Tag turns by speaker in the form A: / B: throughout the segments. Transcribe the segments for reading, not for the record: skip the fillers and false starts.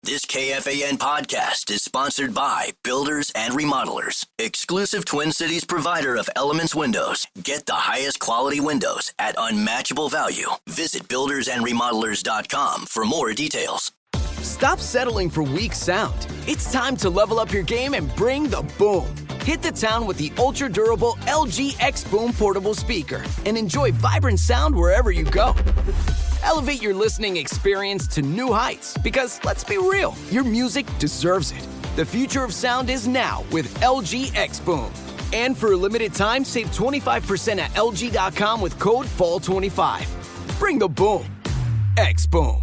A: This KFAN podcast is sponsored by Builders and Remodelers, exclusive Twin Cities provider of Elements Windows. Get the highest quality windows at unmatchable value. Visit buildersandremodelers.com for more details.
B: Stop settling for weak sound. It's time to level up your game and bring the boom. Hit the town with the ultra-durable LG X Boom portable speaker and enjoy vibrant sound wherever you go. Elevate your listening experience to new heights because, let's be real, your music deserves it. The future of sound is now with LG X Boom. And for a limited time, save 25% at LG.com with code FALL25. Bring the boom. X Boom.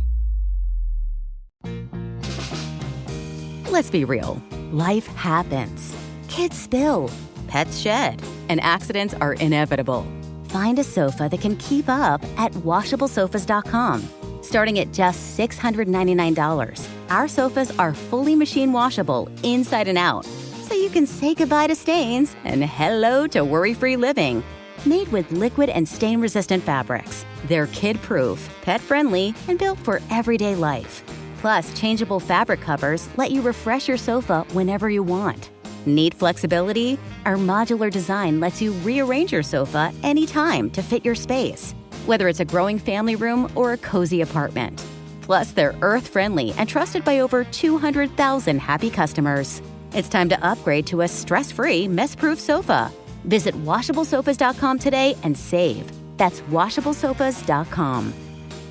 C: Let's be real. Life happens. Kids spill. Pets shed. And accidents are inevitable. Find a sofa that can keep up at washablesofas.com. Starting at just $699, our sofas are fully machine washable inside and out, so you can say goodbye to stains and hello to worry-free living. Made with liquid and stain-resistant fabrics, they're kid-proof, pet-friendly, and built for everyday life. Plus, changeable fabric covers let you refresh your sofa whenever you want. Need flexibility? Our modular design lets you rearrange your sofa anytime to fit your space, whether it's a growing family room or a cozy apartment. Plus, they're earth-friendly and trusted by over 200,000 happy customers. It's time to upgrade to a stress-free, mess-proof sofa. Visit washablesofas.com today and save. That's washablesofas.com.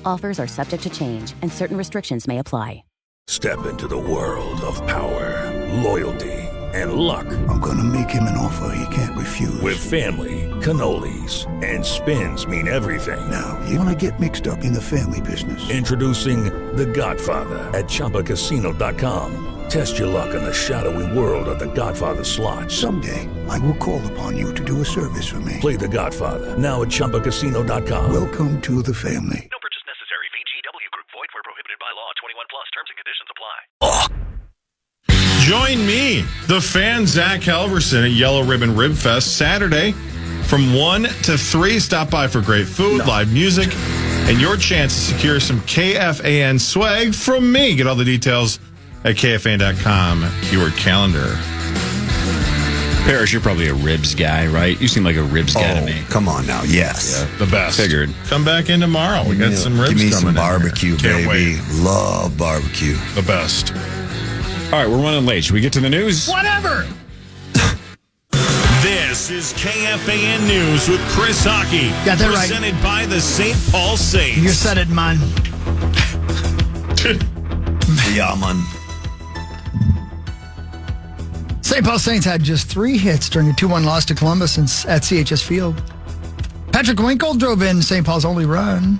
C: Offers are subject to change, and certain restrictions may apply.
D: Step into the world of power, loyalty, and luck.
E: I'm gonna make him an offer he can't refuse.
D: With family, cannolis, and spins mean everything.
E: Now, you wanna get mixed up in the family business.
D: Introducing The Godfather at ChumbaCasino.com. Test your luck in the shadowy world of The Godfather slot.
E: Someday, I will call upon you to do a service for me.
D: Play The Godfather now at ChumbaCasino.com.
E: Welcome to the family.
F: No purchase necessary. VGW Group. Void where prohibited by law. 21 plus. Terms and conditions apply.
G: Join me, the fan Zach Halverson at Yellow Ribbon Rib Fest Saturday from 1 to 3. Stop by for great food, live music, and your chance to secure some KFAN swag from me. Get all the details at KFAN.com, keyword calendar.
H: Parrish, you're probably a ribs guy, right? You seem like a ribs guy to me.
I: Come on now. Yes.
G: Yeah, the best.
H: Figured.
G: Come back in tomorrow. We got some ribs
I: coming. Give me some
G: in
I: barbecue,
G: here.
I: baby.
G: Can't wait.
I: Love barbecue.
G: The best.
H: All right, we're running late. Should we get to the news?
G: Whatever. This is KFAN News with Chris Hockey.
J: Got that right.
G: Presented by the St. Paul Saints.
J: You said it, man.
I: Yeah, man.
J: St. Paul Saints had just 3 hits during a 2-1 loss to Columbus at CHS Field. Patrick Winkle drove in St. Paul's only run.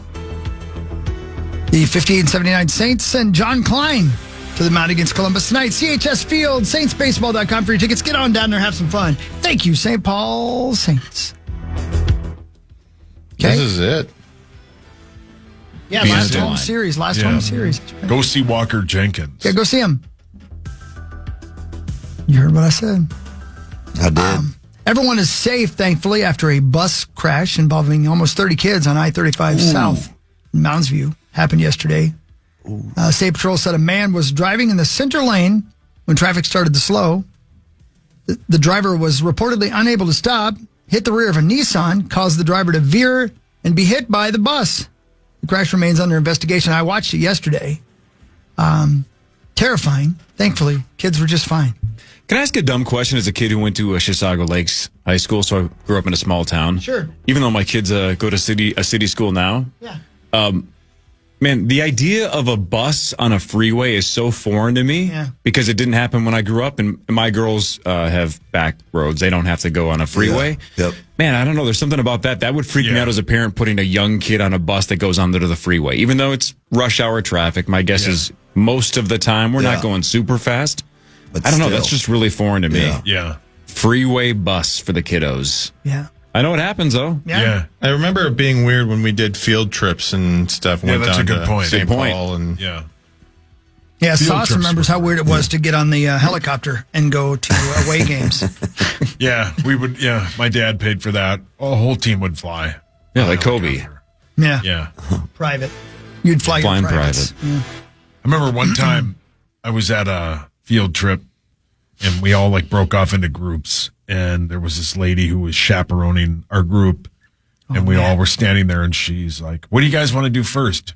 J: The 58-79 Saints send John Klein to the mound against Columbus tonight. CHS Field, saintsbaseball.com for your tickets. Get on down there, have some fun. Thank you, St. Paul Saints. Okay.
G: This is it.
J: Yeah, last home series. Home series. Right.
G: Go see Walker Jenkins.
J: Yeah, go see him. You heard what I said.
I: I did.
J: Everyone is safe, thankfully, after a bus crash involving almost 30 kids on I-35 South in Mounds View. Happened yesterday. State Patrol said a man was driving in the center lane when traffic started to slow. The driver was reportedly unable to stop, hit the rear of a Nissan, caused the driver to veer and be hit by the bus. The crash remains under investigation. I watched it yesterday. Terrifying. Thankfully, kids were just fine.
H: Can I ask a dumb question as a kid who went to Chisago Lakes High School? So I grew up in a small town.
J: Sure. Even
H: though my kids go to a city school now.
J: Yeah.
H: Man, the idea of a bus on a freeway is so foreign to me because it didn't happen when I grew up, and my girls have back roads. They don't have to go on a freeway.
I: Yeah. Yep.
H: Man, I don't know. There's something about that. That would freak me out as a parent, putting a young kid on a bus that goes under the freeway. Even though it's rush hour traffic, my guess is most of the time we're not going super fast. But I don't know. That's just really foreign to me.
G: Yeah.
H: Freeway bus for the kiddos.
J: Yeah.
H: I know what happens, though.
G: Yeah. I remember it being weird when we did field trips and stuff.
H: Yeah,
G: went
H: that's
G: down
H: a good
G: to
H: point.
G: St.
H: Good point.
G: Paul and
J: Yeah, Sauce remembers how weird it was to get on the helicopter and go to away games.
G: Yeah, we would. Yeah, my dad paid for that. A whole team would fly.
H: Yeah, like Kobe.
J: Yeah.
G: Yeah.
J: Private. You'd fly
H: Flying
J: privates.
H: private.
J: Yeah.
G: I remember one time
K: I was at a field trip, and we all like broke off into groups, and there was this lady who was chaperoning our group, and we all were standing there, and she's like, "What do you guys want to do first?"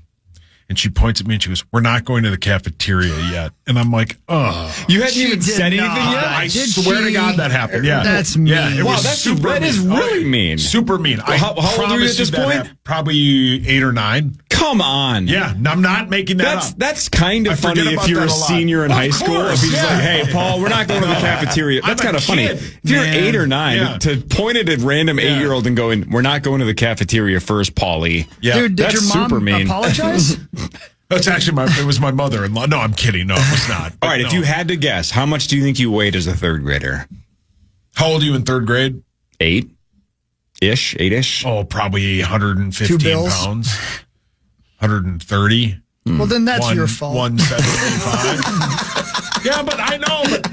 K: And she points at me and she goes, "We're not going to the cafeteria yet." And I'm like, "Oh,
H: You hadn't even said anything yet?
K: I swear to God that happened." Yeah,
J: That's mean.
K: Yeah, it
H: Wow,
K: was super
H: that is
K: mean.
H: really mean.
K: Super mean.
H: How old were you at this point?
K: Probably 8 or 9.
H: Come on.
K: Yeah, I'm not making that up.
H: That's kind
K: I
H: of funny
K: forget
H: if
K: about
H: you're
K: that
H: a
K: a lot.
H: senior in
K: Of
H: high school.
K: course,
H: If he's
K: yeah.
H: like, "Hey, Paul, we're not going to the cafeteria." That's
K: I'm a
H: kind of funny.
K: kid.
H: If you're
J: Man.
H: 8 or 9,
K: Yeah.
H: to point at a random 8-year-old and going, "We're not going to the cafeteria first, Paulie."
K: Yeah.
J: Dude, did
H: That's
J: your mom
H: super mean.
J: apologize?
K: That's actually it was my mother-in-law. No, I'm kidding. No, it was not.
H: All right,
K: no.
H: if you had to guess, how much do you think you weighed as a 3rd grader?
K: How old are you in 3rd grade?
H: 8-ish, 8-ish?
K: Oh, probably 115
J: 2 bills?
K: pounds. 130.
J: Well, then that's your fault.
K: 175. Yeah, but I know. But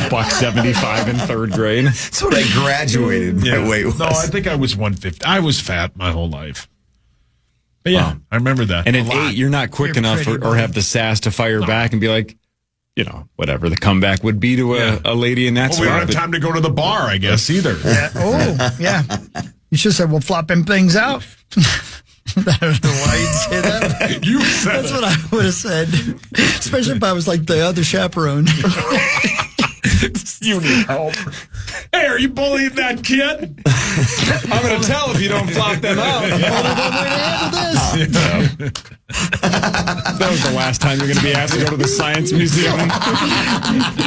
H: $1.75 in 3rd grade.
I: That's what I graduated. My weight was.
K: No, I think I was 150. I was fat my whole life. But yeah, I remember that.
H: And
K: a
H: at
K: lot.
H: 8, you're not quick
J: You're
H: enough
J: pretty
H: or have the sass to fire back and be like, whatever the comeback would be to a lady in that
K: Well, we don't
H: spot.
K: have time to go to the bar, I guess, either.
J: Yeah. Oh, yeah. You should have said, "Well, flopping things out." I don't know why you'd say that.
K: You said
J: That's
K: it.
J: what I would have said. Especially if I was like the other chaperone.
K: You need help. Hey, are you bullying that kid?
H: I'm going to tell if you don't flop them out. That was the last time you're going to be asked to go to the Science Museum.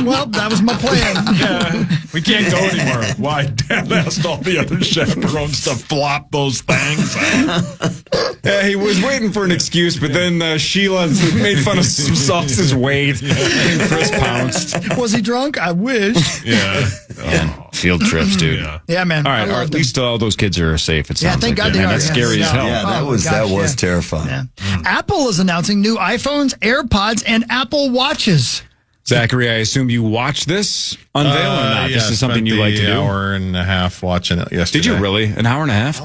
J: Well, that was my plan.
K: Yeah, we can't go anymore. Why? Dad asked all the other chaperones to flop those things out.
H: Yeah, he was waiting for an excuse, but then Sheila made fun of some sauce's weight, and Chris pounced.
J: Was he drunk? I wish.
K: Yeah.
H: Man, field trips, dude.
K: Yeah.
J: Yeah, man.
H: All right, or at least all those kids are safe. It
J: Yeah,
H: sounds
J: thank
H: like
J: God they
H: man,
J: are.
H: that's
J: Yeah.
H: scary as hell.
I: Yeah, that
J: Oh,
I: was
J: gosh,
I: terrifying.
J: Yeah. Apple is announcing new iPhones, AirPods, and Apple Watches.
H: Zachary, I assume you watched this unveil or not?
G: Yeah,
H: This is something you like to do.
G: Hour and a half watching it yesterday.
H: Did you really? An hour and a half?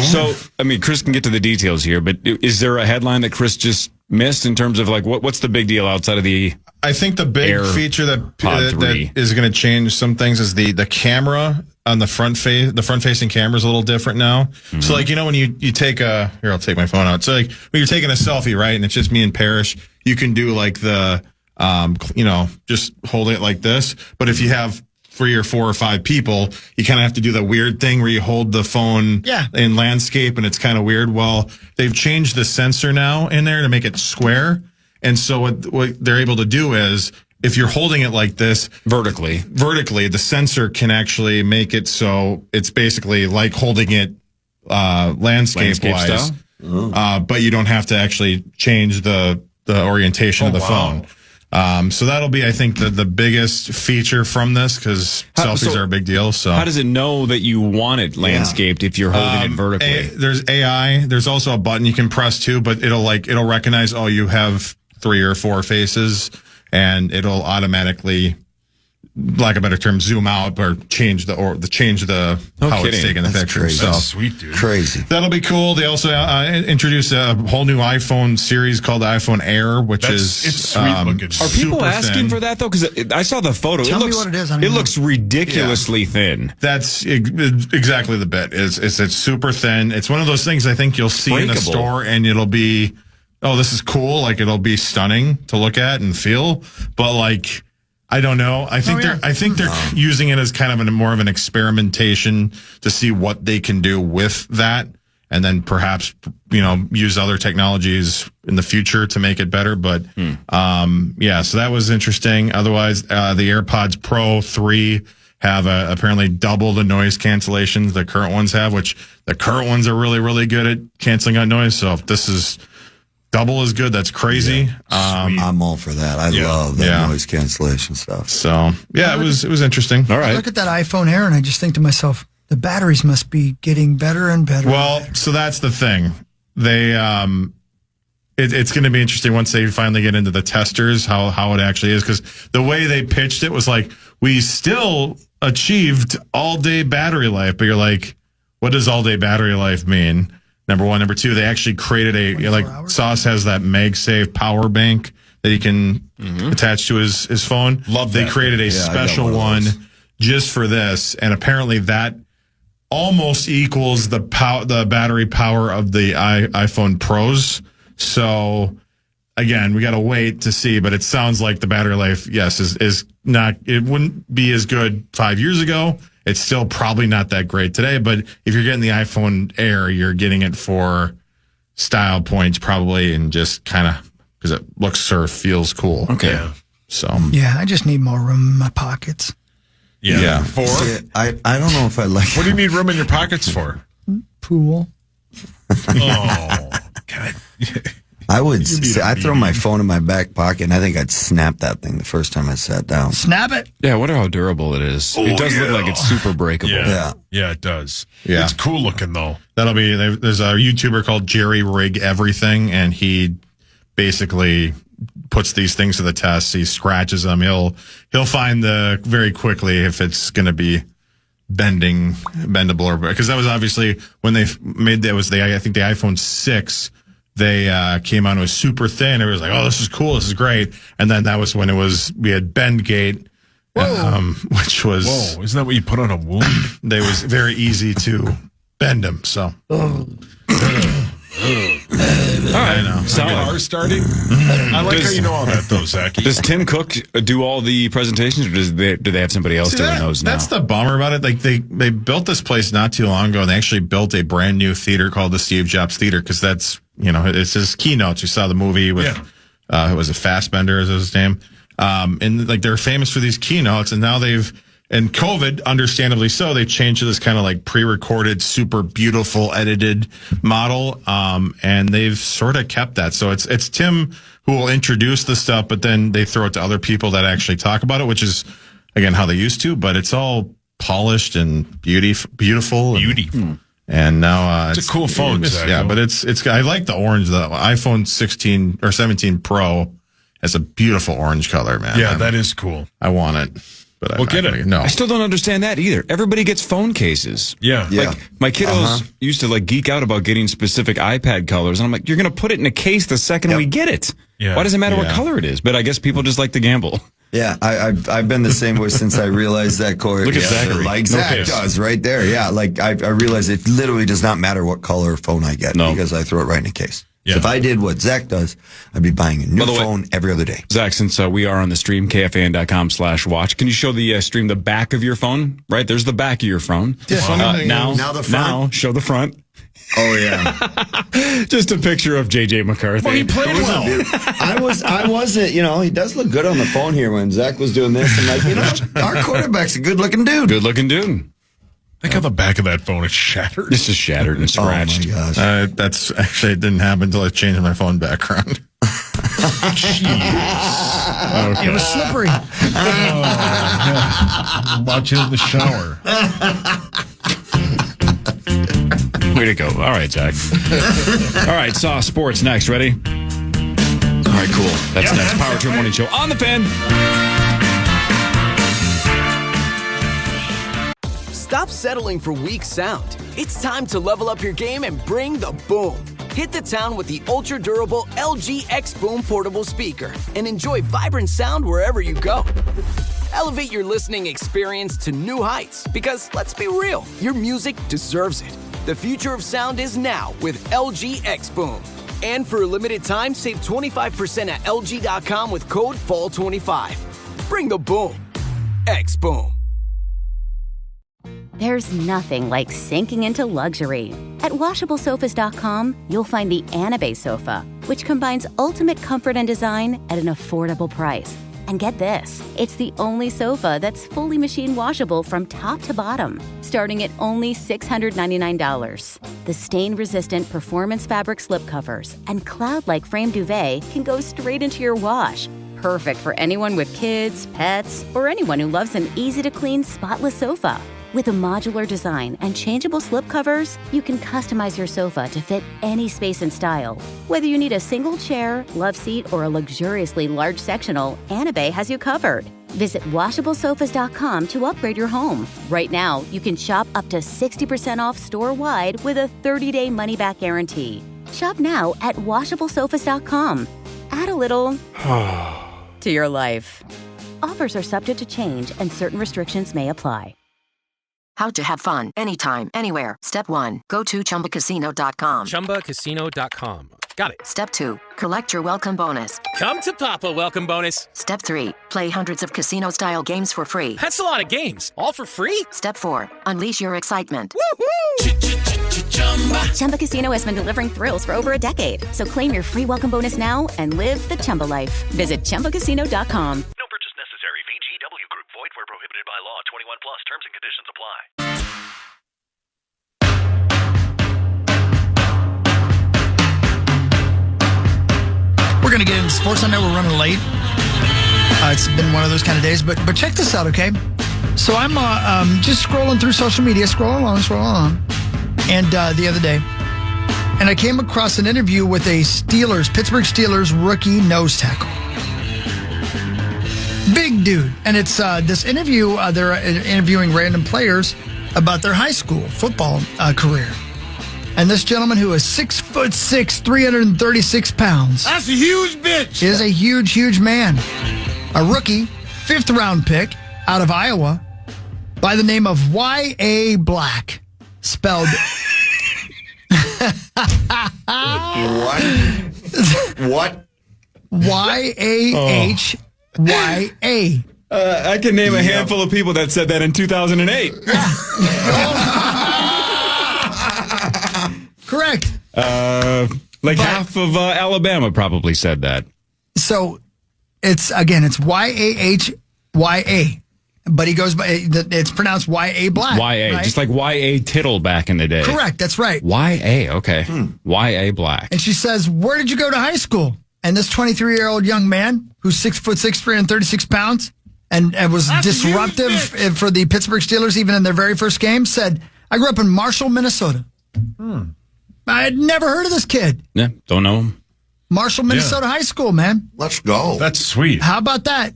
H: So, I mean, Chris can get to the details here, but is there a headline that Chris just missed in terms of like what's the big deal outside of the?
G: I think the big
H: Air
G: feature that
H: Pod 3.
G: that is going to change some things is the camera on the front face. The front facing camera is a little different now.
H: Mm-hmm.
G: So like, when you take here, I'll take my phone out. So like when you're taking a selfie, right, and it's just me and Parrish, you can do like the just holding it like this. But if you have 3 or 4 or 5 people, you kind of have to do the weird thing where you hold the phone in landscape, and it's kind of weird. Well, they've changed the sensor now in there to make it square. And so what they're able to do is, if you're holding it like this
H: vertically,
G: the sensor can actually make it so it's basically like holding it landscape wise, but you don't have to actually change the orientation of the phone. So that'll be, I think, the biggest feature from this, because selfies are a big deal. So
H: how does it know that you want it landscaped if you're holding it vertically?
G: There's AI. There's also a button you can press too, but it'll recognize, oh, you have 3 or 4 faces, and it'll automatically, lack of a better term, zoom out or change the how it's taking the picture.
I: Crazy.
G: So
K: That's sweet, dude.
I: Crazy.
G: that'll be cool. They also introduced a whole new iPhone series called the iPhone Air, which is
K: it's sweet looking.
H: Are people
G: super
H: asking
G: thin.
H: for that though? Because I saw the photo.
J: Tell
H: it
J: me
H: looks,
J: what it is. I don't
H: It
J: know.
H: looks ridiculously thin.
G: That's exactly the bit. It's super thin. It's one of those things I think you'll see in the
H: Breakable.
G: store, and it'll be, oh, this is cool. Like, it'll be stunning to look at and feel. But like, I don't know. I think they're using it as kind of more of an experimentation to see what they can do with that, and then perhaps use other technologies in the future to make it better. But so that was interesting. Otherwise, the AirPods Pro 3 have apparently double the noise cancellations the current ones have, which the current ones are really, really good at canceling out noise. So if this is double as good, that's crazy.
I: I'm all for that. I love that noise cancellation stuff.
G: So it was interesting.
H: All
J: I
H: right.
J: look at that iPhone Air and I just think to myself, the batteries must be getting better and better.
G: Well, so that's the thing. They it's going to be interesting once they finally get into the testers how it actually is, because the way they pitched it was like, we still achieved all day battery life, but you're like, what does all day battery life mean? Number one. Number two, they actually created Sauce has that MagSafe power bank that he can attach to his phone.
K: Love
G: They
K: that.
G: created a
I: Yeah, I got
G: special
I: one of
G: one
I: those.
G: just for this, and apparently that almost equals the battery power of the iPhone Pros. So again, we got to wait to see, but it sounds like the battery life, yes, is not. It wouldn't be as good 5 years ago. It's still probably not that great today, but if you're getting the iPhone Air, you're getting it for style points probably, and just kind of because it looks or feels cool.
H: Okay.
K: Yeah.
G: So
J: Yeah, I just need more room in my pockets.
K: Yeah. For?
I: Yeah, I don't know if I like
K: What do you need room in your pockets for?
J: Pool.
K: Oh, God.
I: I throw my phone in my back pocket, and I think I'd snap that thing the first time I sat down.
J: Snap it.
H: Yeah, I wonder how durable it is. It does look like it's super breakable.
K: Yeah. Yeah, it does.
G: Yeah.
K: It's cool looking, though.
G: that'll be. There's a YouTuber called Jerry Rig Everything, and he basically puts these things to the test. He scratches them. He'll find very quickly if it's going to be bendable, or because that was obviously when they made that was I think the iPhone 6. They came out, it was super thin. It was like, oh, this is cool, this is great. And then that was when we had Bendgate, which was
K: Whoa, isn't that what you put on a wound?
G: they was very easy to bend them. So. I know.
K: Car starting? I like how you know all that, though, Zach.
H: Does Tim Cook do all the presentations, or do they have somebody else doing those now?
G: That's the bummer about it. Like they built this place not too long ago, and they actually built a brand new theater called the Steve Jobs Theater, because that's, it's his keynotes. You saw the movie with, it was a Fassbender is his name. And like they're famous for these keynotes, and now and COVID, understandably so, they changed to this kind of like pre-recorded, super beautiful, edited model. And they've sort of kept that. So it's Tim who will introduce the stuff, but then they throw it to other people that actually talk about it, which is, again, how they used to, but it's all polished and beautiful. And now,
K: it's a cool phone, Zach.
G: Yeah, but it's, I like the orange, the iPhone 16 or 17 Pro has a beautiful orange color, man.
K: Yeah, that is cool.
G: I want it. But
K: Well, get it.
G: No,
H: I still don't understand that either. Everybody gets phone cases.
K: Yeah.
H: Like my kiddos used to like geek out about getting specific iPad colors, and I'm like, you're going to put it in a case the second we get it.
K: Yeah.
H: Why does it matter what color it is? But I guess people just like to gamble.
I: Yeah, I've been the same way since I realized that, Corey.
H: Look at Zachary.
I: Like
H: No
I: Zach
H: case.
I: does right there. Yeah, like I realized it literally does not matter what color phone I get because I throw it right in a case.
K: Yeah.
I: So if I did what Zach does, I'd be buying a new phone every other day.
H: Zach, since we are on the stream, KFAN.com/watch, can you show the stream the back of your phone? Right, there's the back of your phone. Now
I: the front.
H: Now show the front.
I: Oh yeah,
H: just a picture of JJ McCarthy.
K: Well, he played well.
I: I wasn't. He does look good on the phone here. When Zach was doing this, I'm like, our quarterback's a good-looking dude.
H: Good-looking dude.
K: Think how the back of that phone is shattered.
H: This is shattered and scratched.
I: Oh my gosh.
G: that's actually, it didn't happen until I changed my phone background.
J: It was slippery.
K: Watch it in the shower.
H: Way to go. All right, Zach. All right, Saw Sports next. Ready? All right, cool. That's next. Power Trip Morning Show on the Fan.
B: Stop settling for weak sound. It's time to level up your game and bring the boom. Hit the town with the ultra-durable LG X Boom portable speaker and enjoy vibrant sound wherever you go. Elevate your listening experience to new heights because, let's be real, your music deserves it. The future of sound is now with LG X Boom. And for a limited time, save 25% at LG.com with code FALL25. Bring the boom. X Boom.
C: There's nothing like sinking into luxury. At WashableSofas.com, you'll find the Anabe sofa, which combines ultimate comfort and design at an affordable price. And get this, it's the only sofa that's fully machine washable from top to bottom, starting at only $699. The stain-resistant performance fabric slipcovers and cloud-like frame duvet can go straight into your wash. Perfect for anyone with kids, pets, or anyone who loves an easy-to-clean, spotless sofa. With a modular design and changeable slipcovers, you can customize your sofa to fit any space and style. Whether you need a single chair, love seat, or a luxuriously large sectional, Anabe has you covered. Visit WashableSofas.com to upgrade your home. Right now, you can shop up to 60% off store-wide with a 30-day money-back guarantee. Shop now at WashableSofas.com. Add a little to your life. Offers are subject to change and certain restrictions may apply.
L: How to have fun anytime, anywhere. Step 1. Go to ChumbaCasino.com.
M: ChumbaCasino.com. Got it.
L: Step 2. Collect your welcome bonus.
M: Come to Papa welcome bonus.
L: Step 3. Play hundreds of casino-style games for free.
M: That's a lot of games. All for free?
L: Step 4. Unleash your excitement.
M: Woohoo!
C: Chumba Casino has been delivering thrills for over a decade. So claim your free welcome bonus now and live the Chumba life. Visit ChumbaCasino.com.
F: No purchase necessary. VGW Group. Void where prohibited by law. 21 plus. Terms and conditions apply.
J: We're going to get into sports. I know we're running late. It's been one of those kind of days, but check this out, okay? So I'm just scrolling through social media, scrolling along, and the other day, and I came across an interview with a Pittsburgh Steelers rookie nose tackle. Big dude. And it's this interview, they're interviewing random players about their high school football career. And this gentleman, who is 6'6", 336 pounds.
K: That's a huge bitch.
J: Is a huge man. A rookie, 5th round pick out of Iowa by the name of Y.A. Black. Spelled.
I: What?
J: Y-A-H-Y-A.
H: I can name a handful of people that said that in 2008.
J: Correct.
H: Half of Alabama probably said that.
J: So it's Y-A-H-Y-A. But he goes by, it's pronounced Y.A. Black.
H: Y.A.
J: Right?
H: Just like Y.A. Tittle back in the day.
J: Correct. That's right.
H: Y.A. Okay. Y.A. Black.
J: And she says, where did you go to high school? And this 23-year-old young man, who's 6'6", 336 pounds, and was disruptive for the Pittsburgh Steelers even in their very first game, said, I grew up in Marshall, Minnesota. I had never heard of this kid.
H: Yeah, don't know him.
J: Marshall, Minnesota High School, man.
I: Let's go.
K: That's sweet.
J: How about that?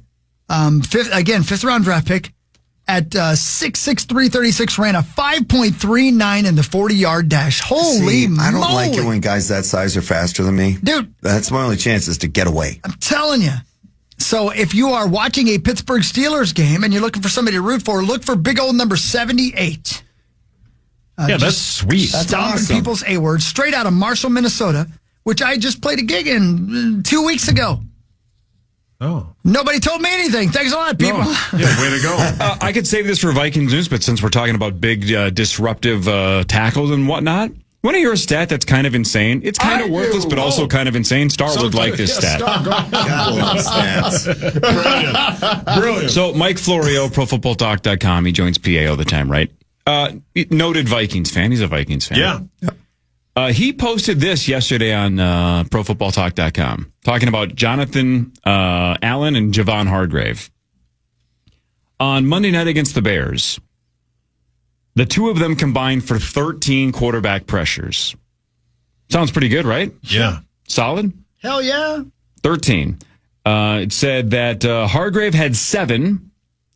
J: 5th round draft pick at 6'6", 336, ran a 5.39 in the 40-yard dash. Holy moly.
I: I don't like it when guys that size are faster than me.
J: Dude.
I: That's my only chance is to get away.
J: I'm telling you. So if you are watching a Pittsburgh Steelers game and you're looking for somebody to root for, look for big old number 78.
K: That's sweet.
J: That's awesome. People's A-word, straight out of Marshall, Minnesota, which I just played a gig in 2 weeks ago.
K: Oh.
J: Nobody told me anything. Thanks a lot, people.
K: No. Yeah, way to go.
H: I could save this for Vikings news, but since we're talking about big disruptive tackles and whatnot, want to hear a stat that's kind of insane? It's kind of worthless, but also kind of insane. Star would like this stat.
K: Brilliant.
H: So Mike Florio, ProFootballTalk.com, he joins PA all the time, right? Noted Vikings fan. He's a Vikings fan.
K: Yeah.
H: He posted this yesterday on ProFootballTalk.com, talking about Jonathan Allen and Javon Hargrave. On Monday night against the Bears, the two of them combined for 13 quarterback pressures. Sounds pretty good, right?
K: Yeah.
H: Solid?
J: Hell yeah.
H: 13. It said that Hargrave had 7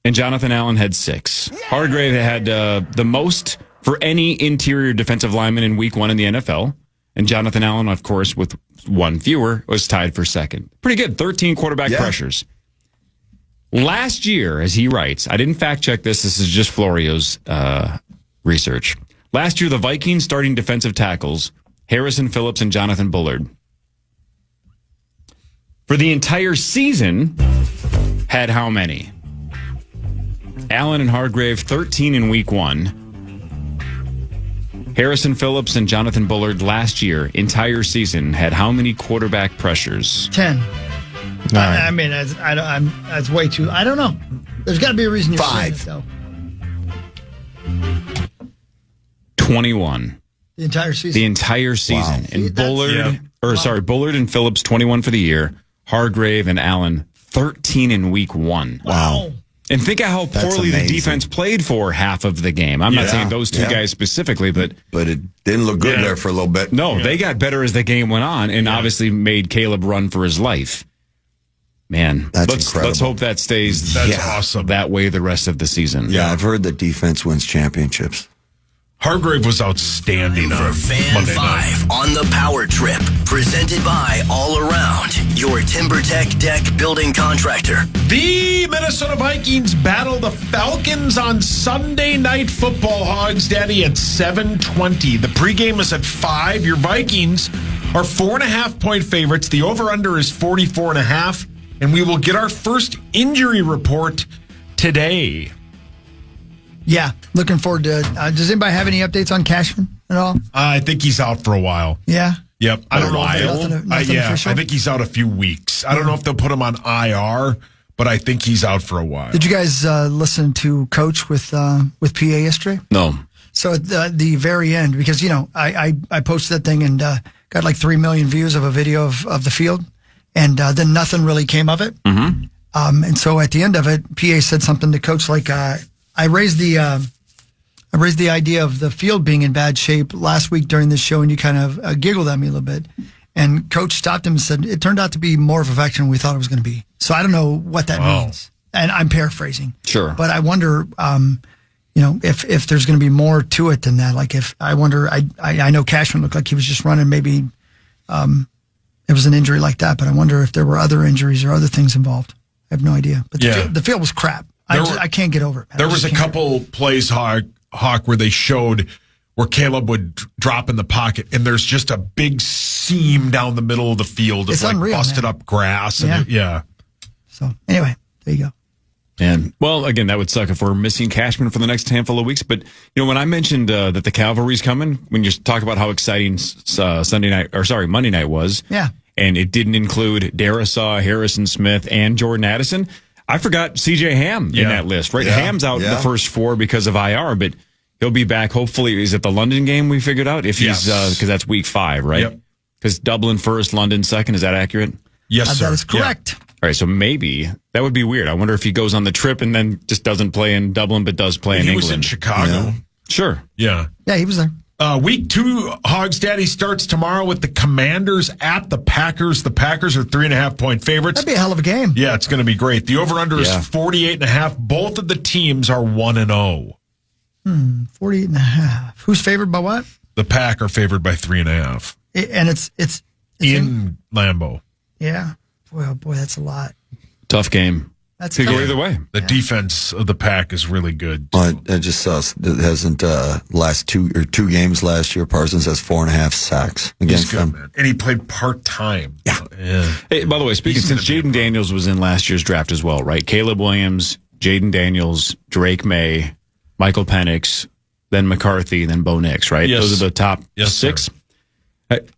H: and Jonathan Allen had 6. Yeah. Hargrave had the most for any interior defensive lineman in week 1 in the NFL. And Jonathan Allen, of course, with 1 fewer, was tied for second. Pretty good. 13 quarterback pressures. Last year, as he writes, I didn't fact check this. This is just Florio's research. Last year, the Vikings starting defensive tackles, Harrison Phillips and Jonathan Bullard, for the entire season, had how many? Allen and Hargrave, 13 in week 1. Harrison Phillips and Jonathan Bullard last year, entire season, had how many quarterback pressures?
J: 10.
H: Right.
J: I mean, that's way too. I don't know. There's got to be a reason you're saying it, though.
H: 21.
J: The entire season.
H: The entire season.
J: Wow.
H: And Bullard and Phillips, 21 for the year. Hargrave and Allen, 13 in week 1.
I: Wow.
H: And think of how poorly the defense played for half of the game. I'm not saying those two guys specifically, but
I: it didn't look good there for a little bit.
H: No, they got better as the game went on, and obviously made Caleb run for his life. Man,
I: incredible.
H: Let's hope that stays
K: awesome
H: that way the rest of the season.
I: Yeah, I've heard that defense wins championships.
K: Hargrave was outstanding
A: For
K: on
A: Fan
K: Monday
A: 5
K: night.
A: on the Power Trip, presented by All Around, your TimberTech deck building contractor.
K: The Minnesota Vikings battle the Falcons on Sunday Night Football, Hogs Daddy, at 7:20. The pregame is at 5. Your Vikings are 4.5-point favorites. The over-under is 44.5. And we will get our first injury report today.
J: Yeah, looking forward to it. Does anybody have any updates on Cashman at all?
K: I think he's out for a while.
J: Yeah.
K: Yep. I don't know.
J: Nothing official?
K: I think he's out a few weeks. I don't know if they'll put him on IR, but I think he's out for a while.
J: Did you guys listen to Coach with PA yesterday?
H: No.
J: So at the very end, because, I posted that thing and got like 3 million views of a video of the field, and then nothing really came of it.
H: Mm-hmm.
J: And so at the end of it, PA said something to Coach like, I raised the idea of the field being in bad shape last week during this show, and you kind of giggled at me a little bit. And Coach stopped him and said, it turned out to be more of a veteran than we thought it was going to be. So I don't know what that means. And I'm paraphrasing.
H: Sure.
J: But I wonder, if there's going to be more to it than that. Like I know Cashman looked like he was just running. Maybe it was an injury like that. But I wonder if there were other injuries or other things involved. I have no idea. But the field was crap. I can't get over it, man.
K: There was a couple plays, Hawk, where they showed where Caleb would drop in the pocket, and there's just a big seam down the middle of the field of
J: unreal,
K: busted up grass. And
J: So anyway, there you go.
H: And well, again, that would suck if we're missing Cashman for the next handful of weeks. But when I mentioned that the cavalry's coming, when you talk about how exciting Monday night was, and it didn't include Darisaw, Harrison Smith, and Jordan Addison. I forgot C.J. Ham in that list, right? Ham's out the first 4 because of IR, but he'll be back. Hopefully, is it the London game we figured out? If he's because that's week 5, right? Because Dublin first, London second. Is that accurate?
K: Yes, sir.
J: That is correct.
H: All right, so maybe that would be weird. I wonder if he goes on the trip and then just doesn't play in Dublin, but does play in England.
K: He was in Chicago.
H: Sure.
K: Yeah.
J: Yeah, he was there.
K: Week 2, Hogs Daddy starts tomorrow with the Commanders at the Packers. The Packers are 3.5-point favorites.
J: That'd be a hell of a game.
K: Yeah, it's going to be great. The over-under is 48.5. Both of the teams are 1-0.
J: 48.5. Who's favored by what?
K: The Pack are favored by 3.5.
J: And it's
K: in Lambeau.
J: Yeah. Boy, that's a lot.
H: Tough game.
J: That's
H: could go either way.
K: The defense of the Pack is really good.
I: I just saw it hasn't last two games last year. Parsons has 4.5 sacks against them,
K: man. And he played part-time.
I: Yeah.
H: Hey, by the way, since Jaden Daniels was in last year's draft as well, right? Caleb Williams, Jaden Daniels, Drake May, Michael Penix, then McCarthy, then Bo Nix, right?
K: Yes.
H: Those are the top 6.
K: Sir.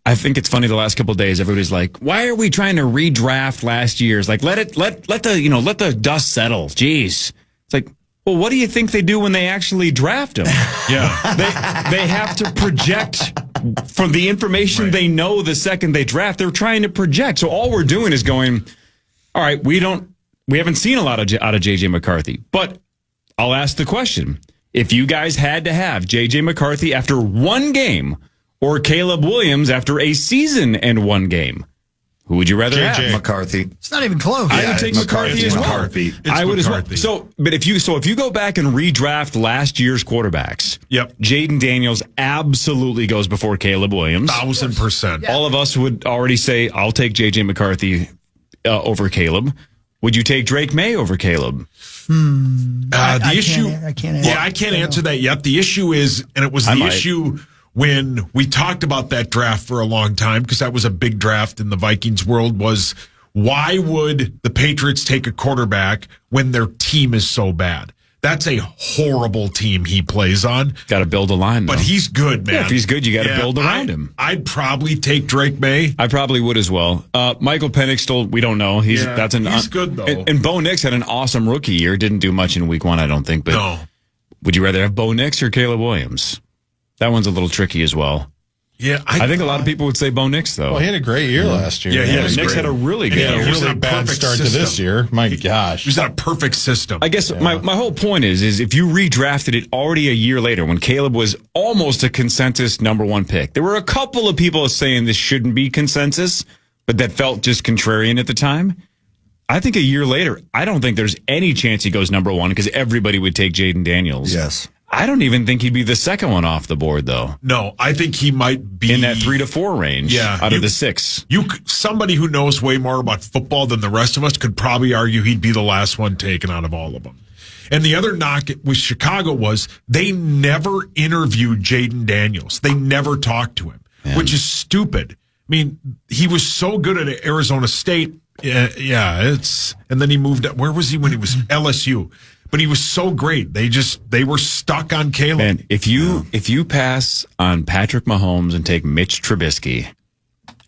H: I think it's funny the last couple of days, everybody's like, why are we trying to redraft last year's? Like, let the dust settle. Jeez. It's like, well, what do you think they do when they actually draft them?
K: Yeah.
H: They have to project from the information they know the second they draft. They're trying to project. So all we're doing is going, all right, we haven't seen a lot out of J.J. McCarthy. But I'll ask the question. If you guys had to have J.J. McCarthy after 1 game, or Caleb Williams after a season and 1 game, who would you rather have?
I: McCarthy.
J: It's not even close.
H: I would take McCarthy as well. I would as well. So, but if you go back and redraft last year's quarterbacks, Jaden Daniels absolutely goes before Caleb Williams.
K: 1,000%.
H: All of us would already say, I'll take J.J. McCarthy over Caleb. Would you take Drake May over Caleb?
K: The issue.
J: I can't answer.
K: Yeah, I can't answer that yet. The issue is, and it was the issue when we talked about that draft for a long time, because that was a big draft in the Vikings world, was why would the Patriots take a quarterback when their team is so bad? That's a horrible team he plays on.
H: Got to build a line, though.
K: But he's good, man.
H: Yeah, if he's good, you got to build around him.
K: I'd probably take Drake May.
H: I probably would as well. Michael Penix still, we don't know. He's
K: good, though.
H: And Bo Nix had an awesome rookie year. Didn't do much in week 1, I don't think. But
K: no.
H: Would you rather have Bo Nix or Caleb Williams? That one's a little tricky as well.
K: Yeah,
H: I think a lot of people would say Bo Nix, though.
G: Well, he had a great year last year.
K: Yeah,
H: Nix had a really good year.
G: He had a really bad start to this year. My gosh.
K: He was on a perfect system.
H: I guess my whole point is if you redrafted it already a year later when Caleb was almost a consensus number 1 pick, there were a couple of people saying this shouldn't be consensus, but that felt just contrarian at the time. I think a year later, I don't think there's any chance he goes number 1 because everybody would take Jaden Daniels.
I: Yes.
H: I don't even think he'd be the second one off the board, though.
K: No, I think he might be
H: in that 3 to 4 range. Out of the 6.
K: Somebody who knows way more about football than the rest of us could probably argue he'd be the last one taken out of all of them. And the other knock with Chicago was they never interviewed Jaden Daniels. They never talked to him, which is stupid. I mean, he was so good at Arizona State. And then he moved up. Where was he when he was LSU? But he was so great. They were stuck on Caleb.
H: And if you pass on Patrick Mahomes and take Mitch Trubisky,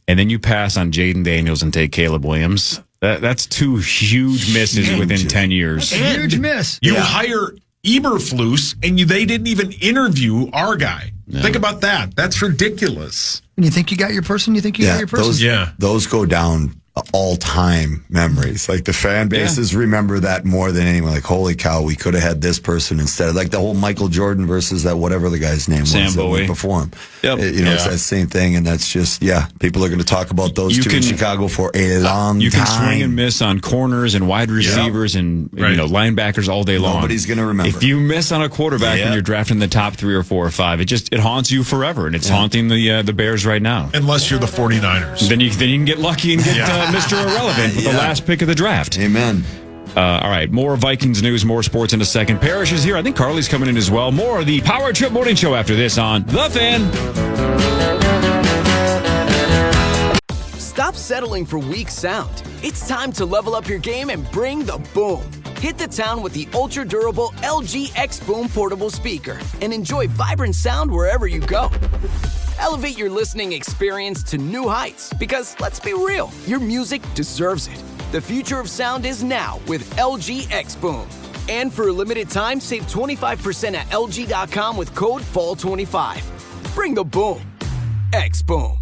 H: and then you pass on Jaden Daniels and take Caleb Williams, that's 2 huge misses within 10 years.
J: That's a huge miss.
K: You hire Eberflus, and they didn't even interview our guy. Yeah. Think about that. That's ridiculous.
J: And you think you got your person? You think you got your person?
I: Those go down all-time memories. Like the fan bases remember that more than anyone. Like, holy cow, we could have had this person instead. Like the whole Michael Jordan versus that whatever the guy's name
H: Sam
I: was
H: Bowie.
I: that went before him. It's that same thing, and that's just people are going to talk about those two in Chicago for a long time.
H: You can swing and miss on corners and wide receivers and linebackers all day long.
I: Nobody's going to remember.
H: If you miss on a quarterback when you're drafting the top 3 or 4 or 5, it haunts you forever, and it's haunting the Bears right now.
K: Unless you're the 49ers.
H: Then you can get lucky and get Mr. Irrelevant with the last pick of the draft.
I: Amen.
H: All right, more Vikings news, more sports in a second. Parrish is here. I think Carly's coming in as well. More of the Power Trip Morning Show after this on The Fan.
B: Stop settling for weak sound. It's time to level up your game and bring the boom. Hit the town with the ultra-durable LG X Boom portable speaker and enjoy vibrant sound wherever you go. Elevate your listening experience to new heights because, let's be real, your music deserves it. The future of sound is now with LG X Boom. And for a limited time, save 25% at LG.com with code FALL25. Bring the boom. X Boom.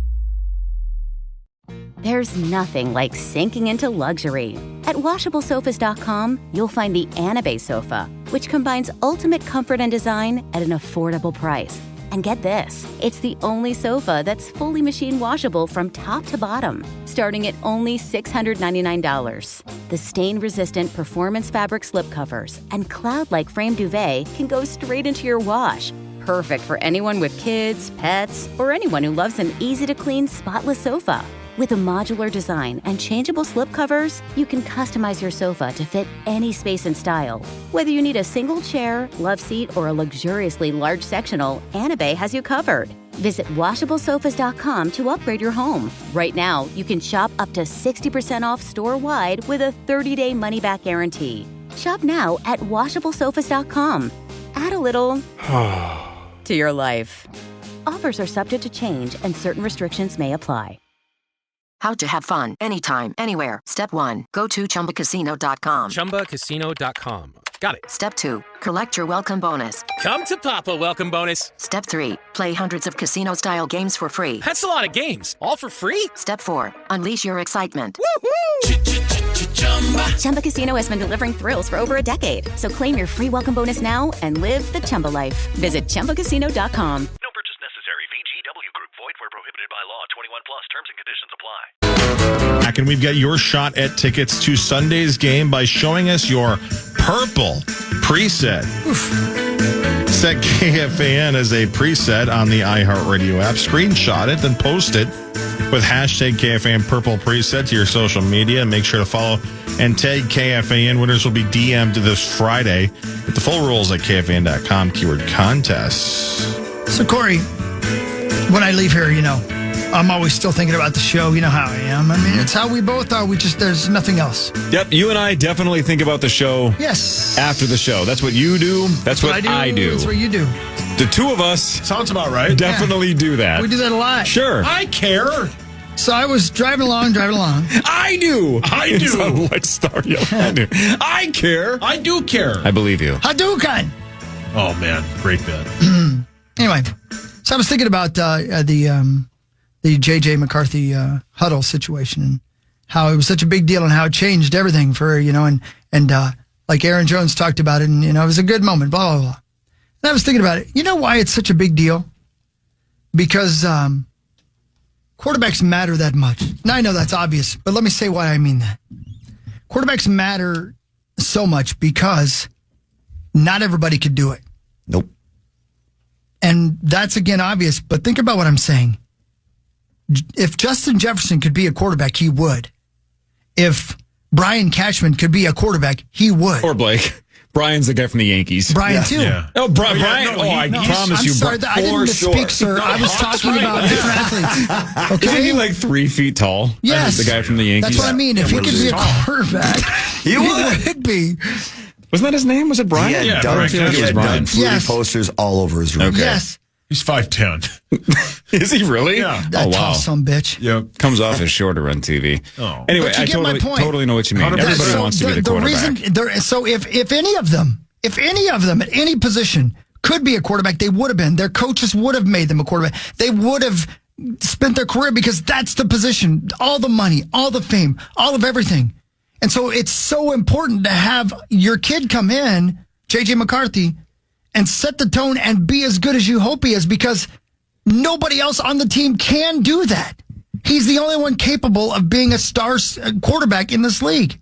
C: There's nothing like sinking into luxury. At WashableSofas.com, you'll find the Anabe sofa, which combines ultimate comfort and design at an affordable price. And get this, it's the only sofa that's fully machine washable from top to bottom, starting at only $699. The stain-resistant performance fabric slipcovers and cloud-like frame duvet can go straight into your wash. Perfect for anyone with kids, pets, or anyone who loves an easy-to-clean, spotless sofa. With a modular design and changeable slipcovers, you can customize your sofa to fit any space and style. Whether you need a single chair, love seat, or a luxuriously large sectional, Anabe has you covered. Visit WashableSofas.com to upgrade your home. Right now, you can shop up to 60% off store-wide with a 30-day money-back guarantee. Shop now at WashableSofas.com. Add a little to your life. Offers are subject to change and certain restrictions may apply.
L: How to have fun anytime, anywhere. Step 1. Go to ChumbaCasino.com.
M: ChumbaCasino.com. Got it.
L: Step 2. Collect your welcome bonus.
M: Come to Papa welcome bonus.
L: Step 3. Play hundreds of casino-style games for free.
M: That's a lot of games. All for free?
L: Step 4. Unleash your excitement.
C: Chumba Casino has been delivering thrills for over a decade. So claim your free welcome bonus now and live the Chumba life. Visit ChumbaCasino.com.
F: No purchase necessary. VGW Group. Void where prohibited by law. 21 plus. Terms and conditions apply.
G: Back, and we've got your shot at tickets to Sunday's game by showing us your purple preset. Set KFAN as a preset on the iHeartRadio app. Screenshot it, then post it with hashtag KFAN purple preset to your social media. Make sure to follow and tag KFAN. Winners will be DM'd this Friday with the full rules at KFAN.com. Keyword contests.
J: So, Corey, when I leave here, I'm always still thinking about the show. You know how I am. I mean, it's how we both are. There's nothing else.
H: Yep, you and I definitely think about the show.
J: Yes.
H: After the show. That's what you do. That's what I do.
J: That's what you do.
H: The two of us.
K: Sounds about right.
H: Definitely do that.
J: We do that a lot.
H: Sure.
K: I care.
J: So I was driving along.
H: I do.
K: It's
H: a Let's start. I do. I care.
K: I do care.
H: I believe you.
J: Hadouken.
K: Oh, man. Great bit.
J: Anyway, so I was thinking about the J.J. McCarthy huddle situation and how it was such a big deal and how it changed everything for, and like Aaron Jones talked about it and, it was a good moment, blah, blah, blah. And I was thinking about it. You know why it's such a big deal? Because quarterbacks matter that much. Now, I know that's obvious, but let me say why I mean that. Quarterbacks matter so much because not everybody could do it.
I: Nope.
J: And that's, again, obvious. But think about what I'm saying. If Justin Jefferson could be a quarterback, he would. If Brian Cashman could be a quarterback, he would.
H: Or Blake. Brian's the guy from the Yankees.
J: Brian, too.
K: Yeah.
H: Oh, Brian. I promise
J: I'm
H: you.
J: sorry, I didn't misspeak, sir. I was talking about different athletes. Okay?
H: Isn't he like 3 feet tall?
J: Yes.
H: The guy from the Yankees.
J: That's what I mean. If he could be a quarterback, he would be.
H: Wasn't that his name? Was it Brian?
I: He had
K: Brian.
I: Doug Flutie posters all over his room.
H: Okay.
J: Yes.
K: He's 5'10".
H: Is he really?
K: Yeah.
J: That tall some bitch.
K: Yep.
H: Comes off as shorter on TV.
K: Oh.
H: Anyway,
J: But you
H: I
J: get my point.
H: totally know what you mean.
K: 100%.
H: Everybody wants to be the quarterback.
J: So if any of them at any position could be a quarterback, they would have been. Their coaches would have made them a quarterback. They would have spent their career because that's the position, all the money, all the fame, all of everything. And so it's so important to have your kid come in, JJ McCarthy, and set the tone and be as good as you hope he is, because nobody else on the team can do that. He's the only one capable of being a star quarterback in this league,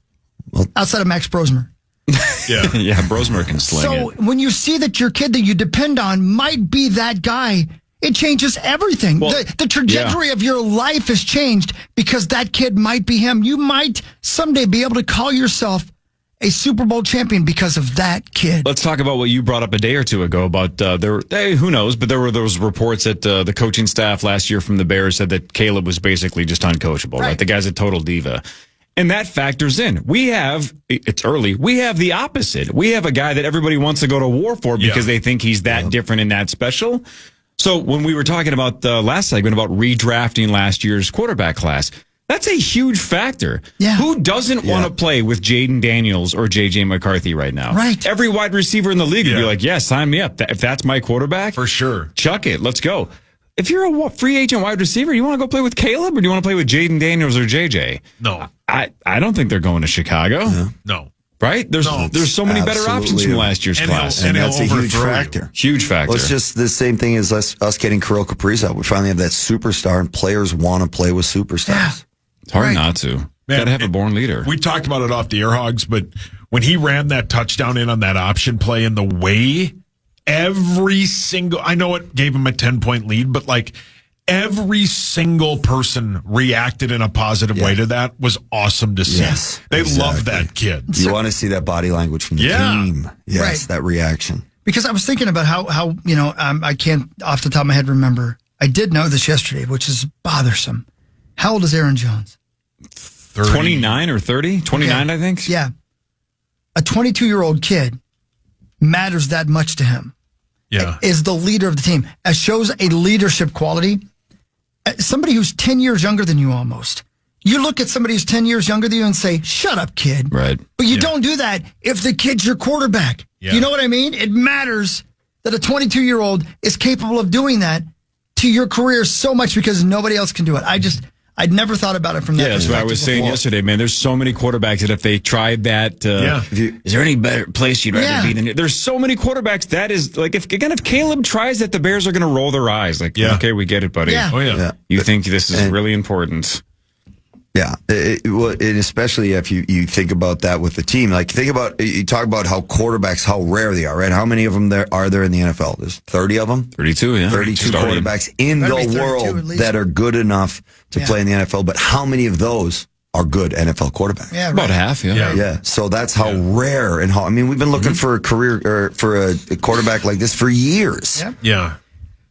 J: outside of Max Brosmer.
H: Yeah, Brosmer can sling it.
J: So when you see that your kid that you depend on might be that guy, it changes everything.
H: Well,
J: the trajectory of your life has changed because that kid might be him. You might someday be able to call yourself a Super Bowl champion because of that kid.
H: Let's talk about what you brought up a day or two ago about who knows, but there were those reports that the coaching staff last year from the Bears said that Caleb was basically just uncoachable, right? The guy's a total diva. And that factors in. It's early, we have the opposite. We have a guy that everybody wants to go to war for because they think he's that different and that special. So when we were talking about the last segment about redrafting last year's quarterback class, that's a huge factor.
J: Yeah.
H: Who doesn't want to play with Jaden Daniels or J.J. McCarthy right now?
J: Right.
H: Every wide receiver in the league would be like, yeah, sign me up. If that's my quarterback,
K: For sure.
H: chuck it. Let's go. If you're a free agent wide receiver, you want to go play with Caleb or do you want to play with Jaden Daniels or J.J.?
K: No.
H: I don't think they're going to Chicago.
K: No.
H: Right? There's so many better options from last year's class.
I: And that's a huge factor.
H: Huge factor.
I: Well, it's just the same thing as us getting Kirill Kaprizov. We finally have that superstar, and players want to play with superstars.
J: Yeah.
H: It's hard not to. Got to have a born leader.
K: We talked about it off the Air Hogs, but when he ran that touchdown in on that option play and the way I know it gave him a 10-point lead, but like every single person reacted in a positive way to that was awesome to see.
I: Yes,
K: they love that kid.
I: You want to see that body language from the team. Yes, that reaction.
J: Because I was thinking about how I can't off the top of my head remember. I did know this yesterday, which is bothersome. How old is Aaron Jones?
H: 29 or 30? 29, I think.
J: Yeah. A 22-year-old kid matters that much to him.
K: Yeah.
J: Is the leader of the team. It shows a leadership quality. Somebody who's 10 years younger than you almost. You look at somebody who's 10 years younger than you and say, shut up, kid.
H: Right.
J: But you don't do that if the kid's your quarterback.
K: Yeah.
J: You know what I mean? It matters that a 22-year-old is capable of doing that to your career so much because nobody else can do it. I'd never thought about it from that perspective.
H: That's what I was saying yesterday, man. There's so many quarterbacks that if they tried that, is there any better place you'd rather be than? There's so many quarterbacks that is like if Caleb tries that, the Bears are going to roll their eyes. Like, okay, we get it, buddy.
J: Yeah.
K: Oh yeah.
H: You think this is really important?
I: Yeah, and especially if you think about that with the team. Like, you talk about how quarterbacks, how rare they are, right? How many of them are there in the NFL? There's 30 of them?
H: 32, yeah.
I: 32 quarterbacks in the world that are good enough to play in the NFL. But how many of those are good NFL quarterbacks?
J: Yeah, right.
H: About half,
I: Yeah. So that's how rare and how, we've been looking for a career, or for a quarterback like this for years.
J: Yep.
K: Yeah.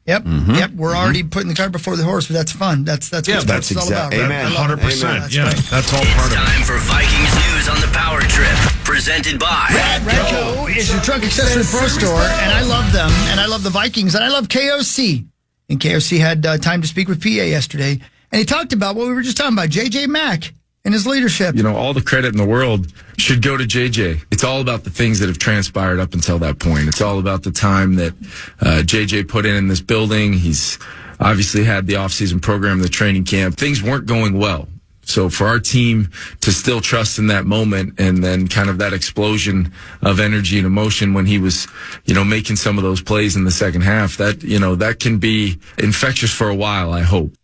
J: Yep. We're already putting the cart before the horse, but that's fun. That's what it's all about.
I: Amen.
K: 100%. Yeah, that's all part of it.
A: Time for Vikings news on the Power Trip, presented by
J: Radco is your truck accessory pro store, and I love them, and I love the Vikings, and I love KOC. And KOC had time to speak with PA yesterday, and he talked about what we were just talking about, JJ Mack and his leadership.
N: All the credit in the world should go to JJ. It's all about the things that have transpired up until that point. It's all about the time that JJ put in this building. He's obviously had the offseason program, the training camp. Things weren't going well. So for our team to still trust in that moment, and then kind of that explosion of energy and emotion when he was, making some of those plays in the second half, that can be infectious for a while, I hope.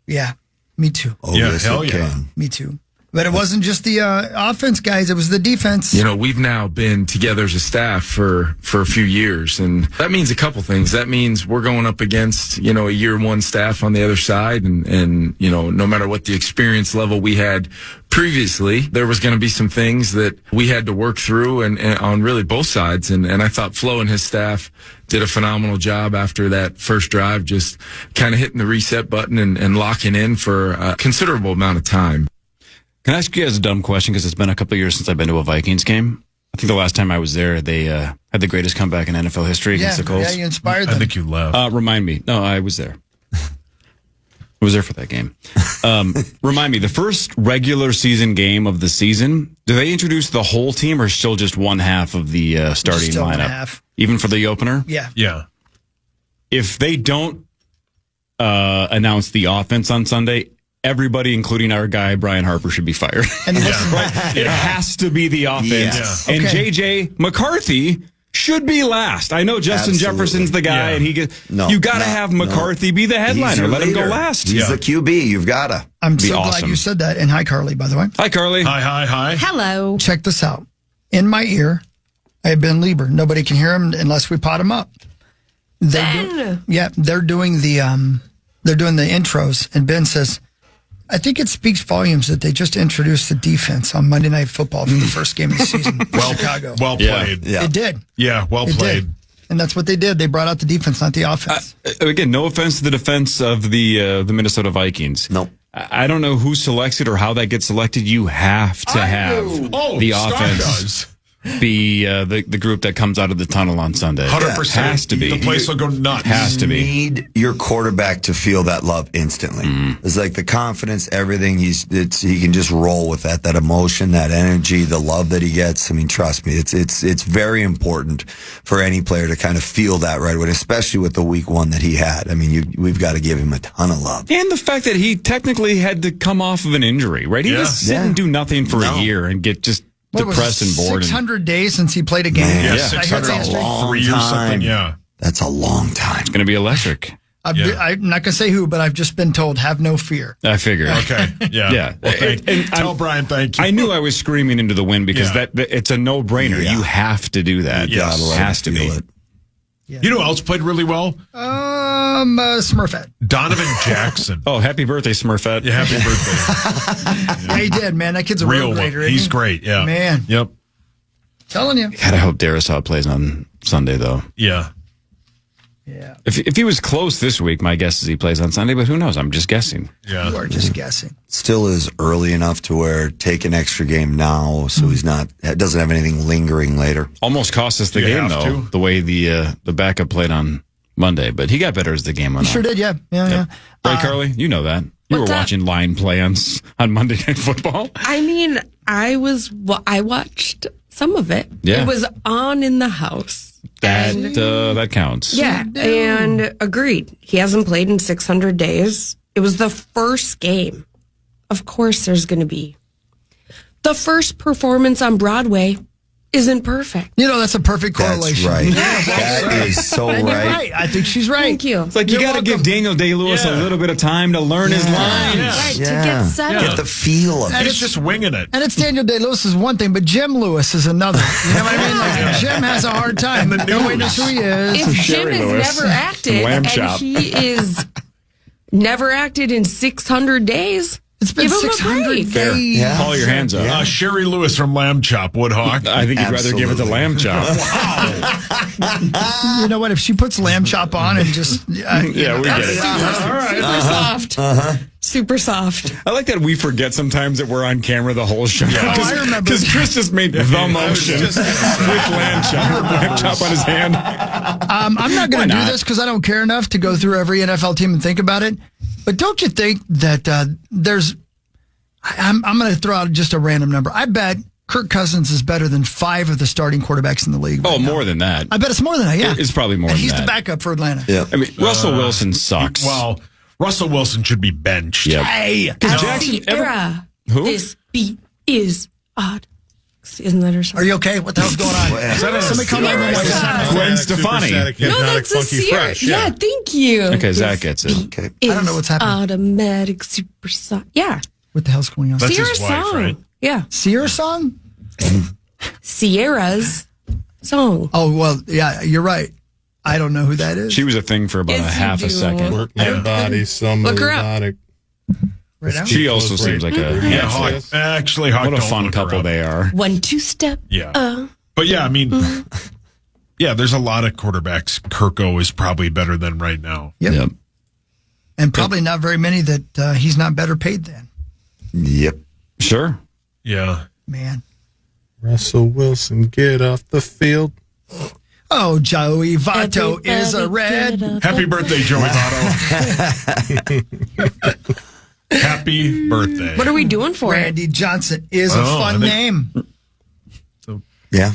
J: Yeah. Me too.
I: Oh, yes, it can.
J: Me too. But it wasn't just the offense, guys. It was the defense.
N: You know, we've now been together as a staff for a few years, and that means a couple things. That means we're going up against, you know, a year one staff on the other side, and you know, no matter what the experience level we had previously, there was going to be some things that we had to work through and on really both sides. And I thought Flo and his staff did a phenomenal job after that first drive, just kind of hitting the reset button and locking in for a considerable amount of time.
H: Can I ask you guys a dumb question? Because it's been a couple of years since I've been to a Vikings game. I think the last time I was there, they had the greatest comeback in NFL history against the Colts.
J: Yeah, you inspired them.
K: I think you left.
H: Remind me. No, I was there. I was there for that game. Remind me, the first regular season game of the season, do they introduce the whole team or still just one half of the starting
J: Still
H: lineup?
J: one half.
H: Even for the opener?
J: Yeah.
K: Yeah.
H: If they don't announce the offense on Sunday, everybody, including our guy, Brian Harper, should be fired.
J: And listen,
H: Right? It has to be the offense.
J: Yes.
H: And
J: Okay.
H: J.J. McCarthy should be last. I know Justin
I: Absolutely.
H: Jefferson's the guy,
K: Yeah.
H: and he gets.
I: No,
H: you got to
I: no,
H: have
I: no.
H: McCarthy be the
I: He's
H: headliner.
I: your
H: Let him go
I: leader.
H: last.
I: He's the QB. You've got to.
J: I'm
H: Be
J: so
H: awesome.
J: glad you said that. And hi, Carly, by the way.
H: Hi, Carly.
K: Hi.
O: Hello.
J: Check this out. In my ear, I have Ben Lieber. Nobody can hear him unless we pot him up.
O: Ben!
J: They're doing the intros, and Ben says, I think it speaks volumes that they just introduced the defense on Monday Night Football for the first game of the season for Chicago.
K: Well played.
I: Yeah.
J: It did.
K: Yeah, well
J: It
K: played.
J: did. And that's what they did. They brought out the defense, not the offense.
H: Again, no offense to the defense of the Minnesota Vikings.
I: Nope.
H: I don't know who selects it or how that gets selected. You have to have the
K: Star
H: offense
K: does.
H: be the group that comes out of the tunnel on Sunday.
K: 100%.
H: Has to be.
K: The place will go nuts.
H: Has to
I: You
H: be.
I: need your quarterback to feel that love instantly. It's like the confidence, everything. He can just roll with that emotion, that energy, the love that he gets. I mean, trust me, it's very important for any player to kind of feel that right away, especially with the week one that he had. I mean, we've got to give him a ton of love.
H: And the fact that he technically had to come off of an injury, right? He just sit and do nothing for a year and get just
J: What was
H: depressed and bored.
J: 600 days since he played a game.
I: Man,
K: Yeah,
J: I heard
K: 600
J: that yesterday.
I: long
K: 3 years something.
I: time.
K: Yeah.
I: That's a long time.
H: It's going to be electric.
J: I'm not going to say who, but I've just been told, have no fear.
H: I figured.
K: Okay. Yeah.
H: Yeah.
K: Well,
H: And
K: tell Brian thank you.
H: I knew I was screaming into the wind because
K: Yeah.
H: that it's a no-brainer.
I: Yeah.
H: You have to do that.
K: You gotta let
H: has to
I: him
H: be.
I: feel it.
K: You know who else played really well?
J: Smurfette.
K: Donovan Jackson.
H: Oh, happy birthday, Smurfette.
K: Yeah, happy birthday.
J: Yeah, he did, man. That kid's a
K: Real
J: road
K: one.
J: grader. isn't
K: He's
J: he?
K: great. Yeah.
J: Man.
K: Yep.
J: Telling you.
H: God, I hope Darisaw plays on Sunday, though.
K: Yeah.
J: Yeah.
H: If he was close this week, my guess is he plays on Sunday, but who knows? I'm just guessing.
K: Yeah.
J: You are just guessing.
I: Still is early enough to where take an extra game now, so he's not doesn't have anything lingering later.
H: Almost cost us the
K: You
H: game,
K: have
H: though,
K: to.
H: the way the backup played on Monday. But he got better as the game went
J: He
H: on.
J: sure did, yeah. Yeah.
H: Right, Carly? You know that. You were
O: What's up?
H: watching line play on Monday Night Football.
O: I mean, I watched some of it.
H: Yeah.
O: It was on in the house.
H: That counts.
O: Yeah, and agreed. He hasn't played in 600 days. It was the first game. Of course, there's going to be. The first performance on Broadway isn't perfect.
J: You know, that's a perfect correlation.
I: That's right.
J: Yeah,
I: That is so
J: and you're
I: right.
J: right. I think she's right.
O: Thank you.
H: It's like you got to give Daniel Day-Lewis a little bit of time to learn his lines.
O: Right, to get settled.
I: Get the feel of
J: And
K: He's
I: it.
K: just winging it.
J: And it's Daniel Day-Lewis is one thing, but Jim Lewis is another. You know what I mean? Like, Jim has a hard time.
K: And the
J: Nobody
K: news.
J: knows who he is.
O: If Jim
H: Sherry
O: has
H: Lewis
O: never acted
H: Lamb
O: and
H: chop.
O: he is never acted in 600 days,
J: It's been
O: give him a
J: 600
O: break.
J: days.
I: Yeah.
H: Call your hands up.
K: Sherry Lewis from Lamb Chop, Woodhawk.
H: I think you'd rather give it to
I: Absolutely.
H: Lamb Chop.
J: You know what? If she puts lamb chop on and just
H: Yeah, we get it.
O: Super soft. Super soft.
H: I like that we forget sometimes that we're on camera the whole show.
J: I remember.
H: Because Chris just made the motion with lamb chop on his hand.
J: I'm not going to do
H: not?
J: this because I don't care enough to go through every NFL team and think about it. But don't you think that there's... I'm going to throw out just a random number. I bet Kirk Cousins is better than 5 of the starting quarterbacks in the league.
H: Oh,
J: right now.
H: more than that.
J: I bet it's more than that, yeah.
H: It's probably more
J: And
H: than
J: he's
H: that.
J: the backup for Atlanta.
I: Yeah.
H: I mean, Russell Wilson sucks.
K: Well, Russell Wilson should be benched.
H: Yep.
J: Hey,
H: Jackson,
O: Sierra.
H: Who?
O: This beat is odd. Isn't that her song?
J: are you okay? What the hell's going on?
K: Is that a
J: Somebody come over and
O: Sierra.
H: Gwen Stefani.
O: No, that's a Sierra. Yeah, thank you.
H: Okay, Zach gets it.
I: Okay.
J: I don't know what's happening.
O: Automatic super soft. Yeah.
J: What the hell's going on?
K: That's
O: Sierra's
K: his wife,
O: song.
K: right?
O: Yeah.
J: Sierra song?
O: Sierra's song.
J: Oh, well, yeah, you're right. I don't know who that is.
H: She was a thing for about
O: Yes,
H: a half
O: you
H: a
O: do.
H: second.
G: Work my body, some
O: Look her up.
G: exotic.
J: Right now?
H: She also seems like a
K: Yeah, Hawk. Actually, Hawk,
H: what a
K: don't
H: fun
K: look her
H: couple
K: up.
H: they are.
O: 1-2 step.
K: Yeah. But yeah, I mean, yeah, there's a lot of quarterbacks. Kirko is probably better than right now.
J: Yep. And probably not very many that he's not better paid than.
I: Yep.
H: Sure.
K: Yeah.
J: Man.
G: Russell Wilson, get off the field.
J: Oh, Joey Votto is a red.
K: Happy birthday, Joey Votto. Happy birthday.
O: What are we doing for
J: Randy Johnson is a fun name.
I: Yeah.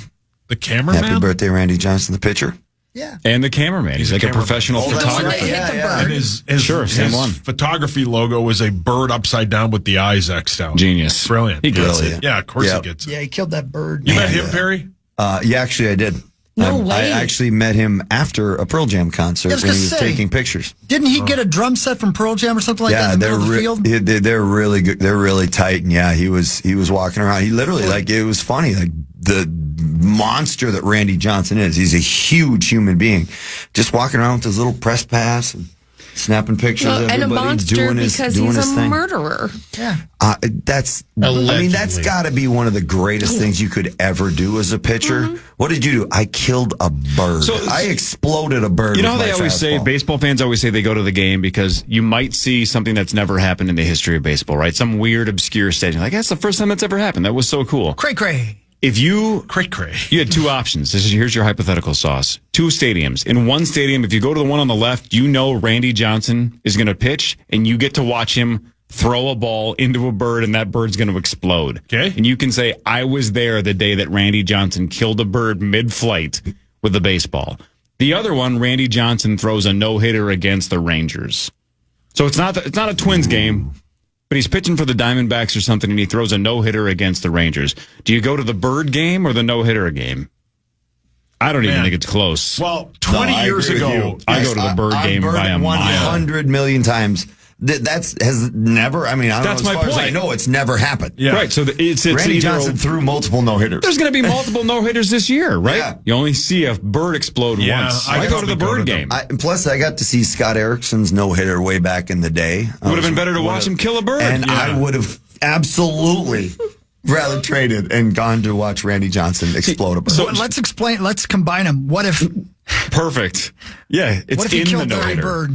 K: The cameraman?
I: Happy birthday, Randy Johnson, the pitcher.
J: Yeah.
H: And the cameraman. He's like a professional photographer.
K: And his
H: same one.
K: photography logo was a bird upside down with the eyes X'd out.
H: Genius.
K: Brilliant.
H: He gets it.
K: Yeah, of course
I: Yep.
K: he gets it.
J: Yeah, he killed that bird.
K: You met him, Perry?
I: Yeah, actually, I did.
O: No
I: I
O: way.
I: actually met him after a Pearl Jam concert
J: I was
I: when
J: gonna
I: he was
J: say,
I: taking pictures.
J: Didn't he get a drum set from Pearl Jam or something like that in the middle of the field?
I: They're really good. They're really tight, and yeah, he was walking around. He literally, like, it was funny, like the monster that Randy Johnson is. He's a huge human being, just walking around with his little press pass and snapping pictures of
O: and
I: everybody,
O: a monster
I: doing
O: because
I: his
O: he's a
I: thing.
O: murderer.
J: Yeah.
I: That's
G: Allegedly.
I: got to be one of the greatest things you could ever do as a pitcher. What did you do? I killed a bird.
H: So-
I: I exploded a bird.
H: You know how
I: with
H: they
I: my
H: always say,
I: fastball.
H: baseball fans always say they go to the game because you might see something that's never happened in the history of baseball, right? Some weird, obscure stadium. Like, that's the first time that's ever happened. That was so cool.
J: Cray.
H: If you
K: Cray.
H: You had two options. Here's your hypothetical sauce. Two stadiums. In one stadium, if you go to the one on the left, you know Randy Johnson is going to pitch, and you get to watch him throw a ball into a bird, and that bird's going to explode.
K: Okay.
H: And you can say, I was there the day that Randy Johnson killed a bird mid-flight with a baseball. The other one, Randy Johnson throws a no-hitter against the Rangers. So it's not a Twins game, but he's pitching for the Diamondbacks or something, and he throws a no-hitter against the Rangers. Do you go to the bird game or the no-hitter game? I don't even think it's close.
K: Well, 20
I: I
K: years
I: agree with
K: ago,
I: you.
H: I go to the bird game
I: I've
H: by a
I: heard it
H: mile.
I: 100 million times. Has never. I mean, I don't
H: That's
I: know.
H: my
I: As far as
H: point.
I: I know, it's never happened.
K: Yeah.
H: Right, so it's
I: Randy
H: either
I: Johnson threw multiple no hitters.
H: There's going to be multiple no-hitters this year, right?
I: Yeah.
H: You only see a bird explode once. I go to the bird game.
I: Plus, I got to see Scott Erickson's no hitter way back in the day.
H: Would have been better to watch him kill a bird.
I: And I would have absolutely rather traded and gone to watch Randy Johnson explode a bird.
J: So let's combine them. What if
H: Perfect. Yeah, it's
J: what if he
H: in
J: killed
H: the
J: Larry
H: no-hitter.
J: Bird?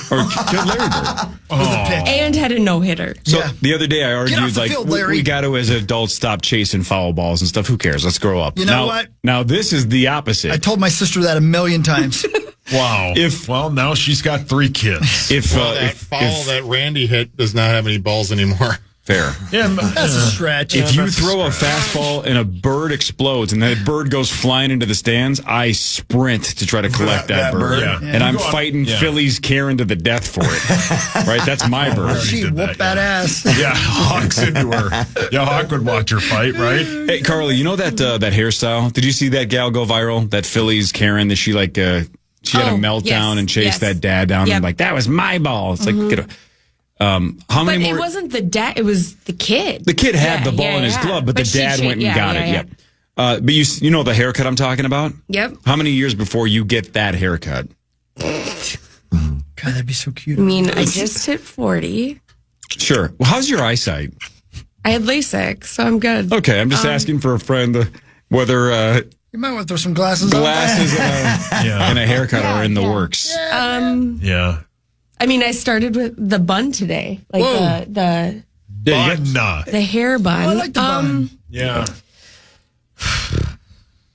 H: Or killed Larry Bird.
O: And had a no-hitter.
H: So the other day I
J: Get off
H: argued,
J: the
H: like,
J: field, Larry.
H: we got to, as adults, stop chasing foul balls and stuff. Who cares? Let's grow up.
J: You know what?
H: Now, this is the opposite.
J: I told my sister that a million times.
K: Wow. Well, now she's got 3 kids.
G: That foul that Randy hit does not have any balls anymore.
H: Fair.
K: Yeah,
J: That's a stretch.
H: If you throw a fastball and a bird explodes and that bird goes flying into the stands, I sprint to try to collect that bird.
K: Yeah.
H: And I'm fighting Philly's Karen to the death for it. Right? That's my bird.
J: She whooped that ass.
K: Yeah, Hawk's into her. Yeah, Hawk would watch her fight, right?
H: Hey, Carly, you know that that hairstyle? Did you see that gal go viral? That Philly's Karen that she she had a meltdown and chased that dad down and like, that was my ball. It's like, get a, how
O: But
H: many more?
O: it wasn't the dad, it was the kid.
H: The kid had the ball in his glove, but the
O: she
H: dad went and got it.
O: Yeah.
H: Yep. But you know the haircut I'm talking about?
O: Yep.
H: How many years before you get that haircut?
J: God, that'd be so cute.
O: I mean, I just hit 40.
H: Sure. Well, how's your eyesight?
O: I had LASIK, so I'm good.
H: Okay, I'm just asking for a friend whether
J: You might want to throw some glasses
H: glasses
J: on.
H: and a haircut are in the works.
K: Yeah.
O: I mean, I started with the bun today, like the hair bun.
J: I like the bun.
K: Yeah.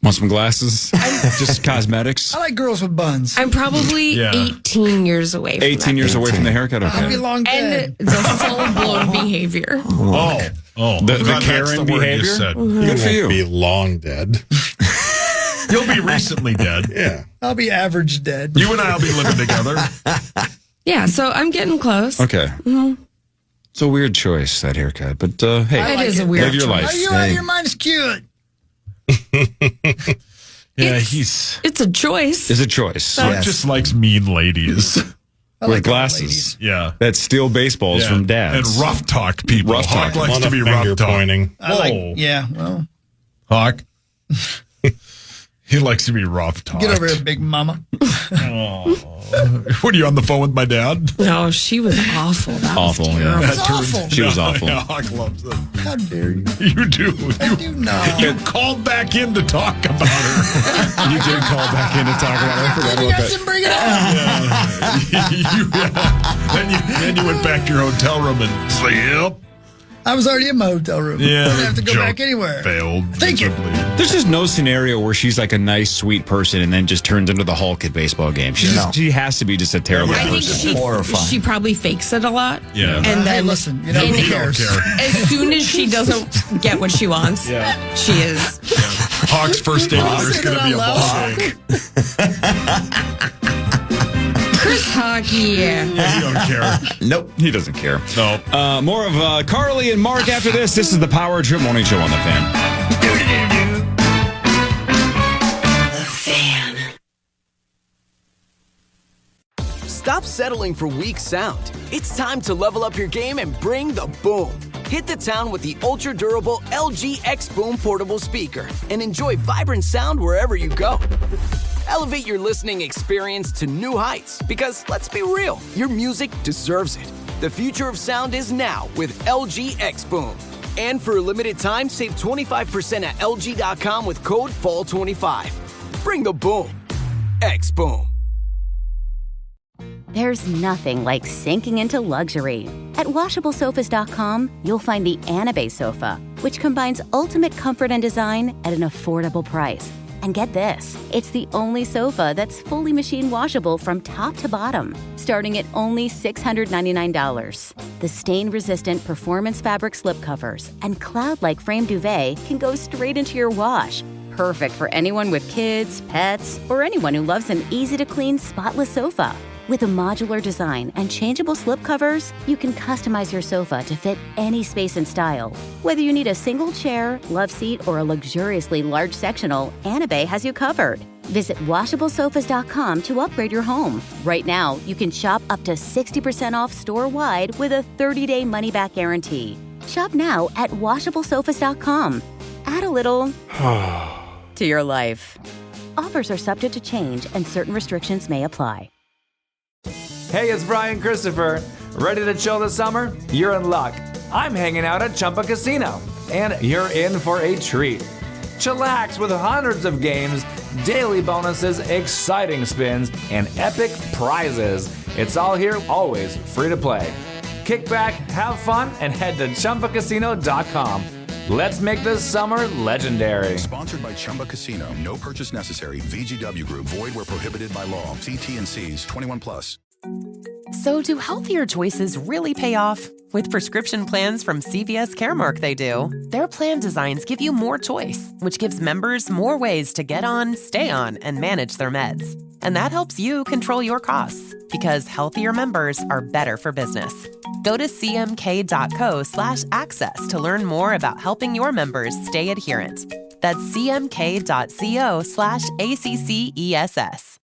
H: Want some glasses? Just cosmetics?
J: I like girls with buns.
O: I'm probably 18 years away from
H: 18 years away from the haircut?
J: I'll
H: Okay.
J: be long dead.
O: And the full-blown behavior.
K: Oh.
H: The
K: God,
H: Karen
K: that's the word you
H: behavior?
K: said.
H: Good for you.
G: Be long dead.
K: You'll be recently dead.
G: Yeah.
J: I'll be average dead.
K: You and I will be living together.
O: Yeah, so I'm getting close.
H: Okay. It's a weird choice, that haircut. But hey,
O: It is a weird
H: live your life.
J: Are you out of your mind? It's cute.
K: Yeah, he's
O: It's a choice.
H: It's a choice.
K: Hawk just likes mean ladies.
H: with glasses.
K: Yeah.
H: That steal baseballs from dads.
K: And rough-talked people.
H: Rough
K: Hawk
H: talk.
K: likes to be rough-talked.
G: pointing.
J: Well.
K: Hawk. He likes to be rough-talked.
J: Get over here, big mama.
K: What, are you on the phone with my dad?
O: No, she was awful. That was
H: Awful,
O: terrible.
H: yeah.
J: It was awful.
H: She was awful.
K: Yeah, Hawk loves it.
J: How dare you?
K: You do.
J: I do not.
K: You called back in to talk about her.
H: You did call back in to talk about it. I forgot
J: You
H: about
J: guys
H: that.
J: didn't bring it up.
K: Then you went back to your hotel room and sleep.
J: I was already in my hotel room.
K: Yeah,
J: I didn't have to go
K: joke
J: back anywhere.
K: Failed.
J: Thank you.
K: miserably.
H: There's just no scenario where she's like a nice, sweet person and then just turns into the Hulk at baseball games. She has to be just a terrible
O: I think
H: person.
O: she probably fakes it a lot.
K: Yeah.
O: And
J: Hey,
O: then
J: listen, you know,
O: and
J: who cares?
O: as soon as she doesn't get what she wants, she is.
K: Hawk's first day with her is going to be a ball game.
O: Chris Hockey.
K: Yeah, he don't care.
H: Nope, he doesn't care.
K: No.
H: More of Carly and Mark after this. This is the Power Trip Morning Show on the Fan.
B: Stop settling for weak sound. It's time to level up your game and bring the boom. Hit the town with the ultra-durable LG X Boom portable speaker and enjoy vibrant sound wherever you go. Elevate your listening experience to new heights because, let's be real, your music deserves it. The future of sound is now with LG X Boom. And for a limited time, save 25% at LG.com with code FALL25. Bring the boom. X Boom.
C: There's nothing like sinking into luxury. At WashableSofas.com, you'll find the Anabe sofa, which combines ultimate comfort and design at an affordable price. And get this, it's the only sofa that's fully machine washable from top to bottom, starting at only $699. The stain-resistant performance fabric slipcovers and cloud-like frame duvet can go straight into your wash. Perfect for anyone with kids, pets, or anyone who loves an easy-to-clean, spotless sofa. With a modular design and changeable slipcovers, you can customize your sofa to fit any space and style. Whether you need a single chair, love seat, or a luxuriously large sectional, Anabe has you covered. Visit WashableSofas.com to upgrade your home. Right now, you can shop up to 60% off store-wide with a 30-day money-back guarantee. Shop now at WashableSofas.com. Add a little to your life. Offers are subject to change and certain restrictions may apply.
P: Hey, it's Brian Christopher. Ready to chill this summer? You're in luck. I'm hanging out at Chumba Casino, and you're in for a treat. Chillax with hundreds of games, daily bonuses, exciting spins, and epic prizes. It's all here, always free to play. Kick back, have fun, and head to ChumbaCasino.com. Let's make this summer legendary.
Q: Sponsored by Chumba Casino. No purchase necessary. VGW Group. Void where prohibited by law. See T&Cs. 21+.
R: So do healthier choices really pay off? With prescription plans from CVS Caremark, they do. Their plan designs give you more choice, which gives members more ways to get on, stay on, and manage their meds. And that helps you control your costs, because healthier members are better for business. Go to cmk.co/access to learn more about helping your members stay adherent. That's cmk.co/ACCESS.